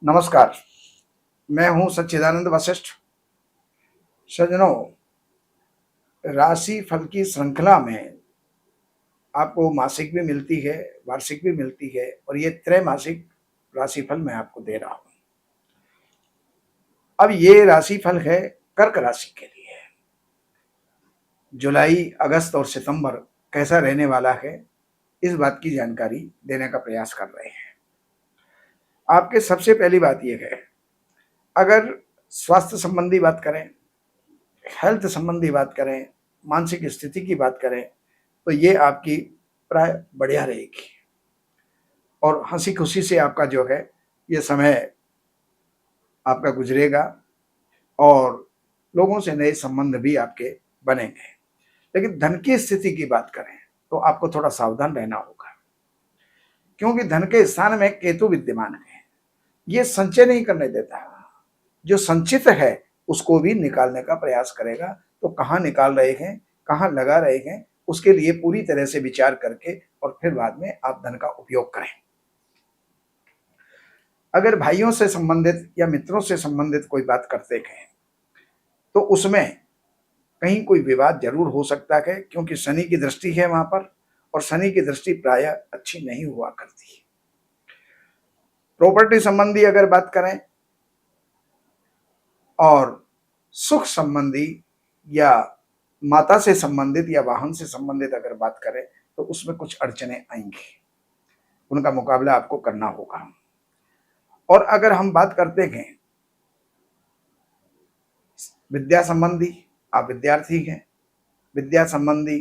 नमस्कार। मैं हूं सच्चिदानंद वशिष्ठ। सज्जनों, राशि फल की श्रृंखला में आपको मासिक भी मिलती है, वार्षिक भी मिलती है और ये त्रैमासिक राशिफल मैं आपको दे रहा हूं। अब ये राशिफल है कर्क राशि के लिए। जुलाई, अगस्त और सितंबर कैसा रहने वाला है, इस बात की जानकारी देने का प्रयास कर रहे हैं। आपके सबसे पहली बात यह है, अगर स्वास्थ्य संबंधी बात करें, हेल्थ संबंधी बात करें, मानसिक स्थिति की बात करें, तो ये आपकी प्राय बढ़िया रहेगी और हंसी खुशी से आपका जो है ये समय आपका गुजरेगा और लोगों से नए संबंध भी आपके बनेंगे। लेकिन धन की स्थिति की बात करें तो आपको थोड़ा सावधान रहना होगा, क्योंकि धन के स्थान में केतु विद्यमान है। ये संचय नहीं करने देता, जो संचित है उसको भी निकालने का प्रयास करेगा। तो कहाँ निकाल रहे हैं, कहाँ लगा रहे हैं, उसके लिए पूरी तरह से विचार करके और फिर बाद में आप धन का उपयोग करें। अगर भाइयों से संबंधित या मित्रों से संबंधित कोई बात करते हैं तो उसमें कहीं कोई विवाद जरूर हो सकता है, क्योंकि शनि की दृष्टि है वहां पर और शनि की दृष्टि प्रायः अच्छी नहीं हुआ करती है। प्रॉपर्टी संबंधी अगर बात करें और सुख संबंधी या माता से संबंधित या वाहन से संबंधित अगर बात करें तो उसमें कुछ अड़चने आएंगी, उनका मुकाबला आपको करना होगा। और अगर हम बात करते हैं विद्या संबंधी, आप विद्यार्थी हैं, विद्या संबंधी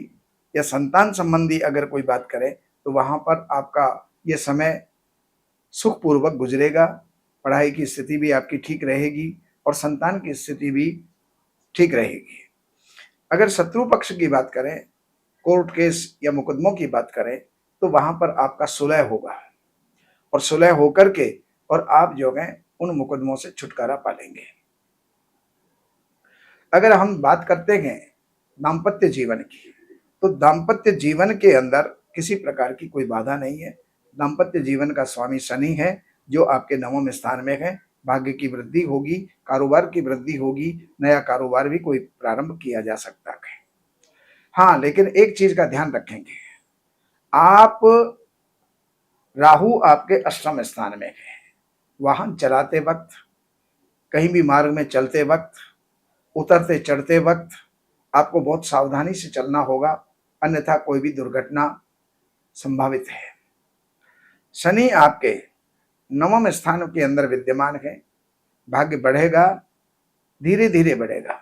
या संतान संबंधी अगर कोई बात करें तो वहां पर आपका ये समय सुखपूर्वक गुजरेगा। पढ़ाई की स्थिति भी आपकी ठीक रहेगी और संतान की स्थिति भी ठीक रहेगी। अगर शत्रु पक्ष की बात करें, कोर्ट केस या मुकदमों की बात करें, तो वहां पर आपका सुलह होगा और सुलह होकर के और आप जो है उन मुकदमों से छुटकारा पा लेंगे। अगर हम बात करते हैं दाम्पत्य जीवन की, तो दाम्पत्य जीवन के अंदर किसी प्रकार की कोई बाधा नहीं है। दाम्पत्य जीवन का स्वामी शनि है, जो आपके नवम स्थान में है। भाग्य की वृद्धि होगी, कारोबार की वृद्धि होगी, नया कारोबार भी कोई प्रारंभ किया जा सकता है। हाँ, लेकिन एक चीज का ध्यान रखेंगे, आप राहु आपके अष्टम स्थान में है। वाहन चलाते वक्त, कहीं भी मार्ग में चलते वक्त, उतरते चढ़ते वक्त आपको बहुत सावधानी से चलना होगा, अन्यथा कोई भी दुर्घटना संभावित है। शनि आपके नवम स्थान के अंदर विद्यमान है। भाग्य बढ़ेगा, धीरे धीरे बढ़ेगा,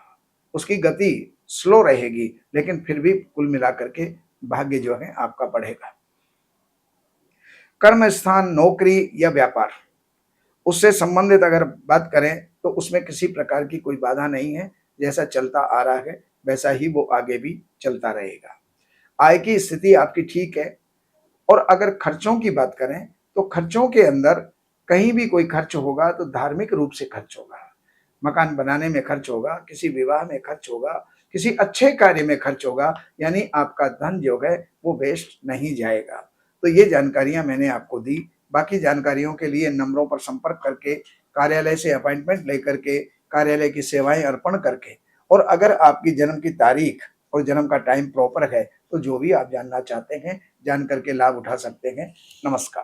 उसकी गति स्लो रहेगी, लेकिन फिर भी कुल मिलाकर के भाग्य जो है आपका बढ़ेगा। कर्म स्थान, नौकरी या व्यापार, उससे संबंधित अगर बात करें तो उसमें किसी प्रकार की कोई बाधा नहीं है। जैसा चलता आ रहा है वैसा ही वो आगे भी चलता रहेगा। आय की स्थिति आपकी ठीक है। और अगर खर्चों की बात करें तो खर्चों के अंदर कहीं भी कोई खर्च होगा तो धार्मिक रूप से खर्च होगा। मकान बनाने में खर्च होगा, किसी विवाह में खर्च होगा, किसी अच्छे कार्य में खर्च होगा, यानी आपका धन जो है वो वेस्ट नहीं जाएगा। तो ये जानकारियां मैंने आपको दी। बाकी जानकारियों के लिए नंबरों पर संपर्क करके, कार्यालय से अपॉइंटमेंट लेकर के, कार्यालय की सेवाएं अर्पण करके, और अगर आपकी जन्म की तारीख और जन्म का टाइम प्रॉपर है तो जो भी आप जानना चाहते हैं जान करके लाभ उठा सकते हैं। नमस्कार।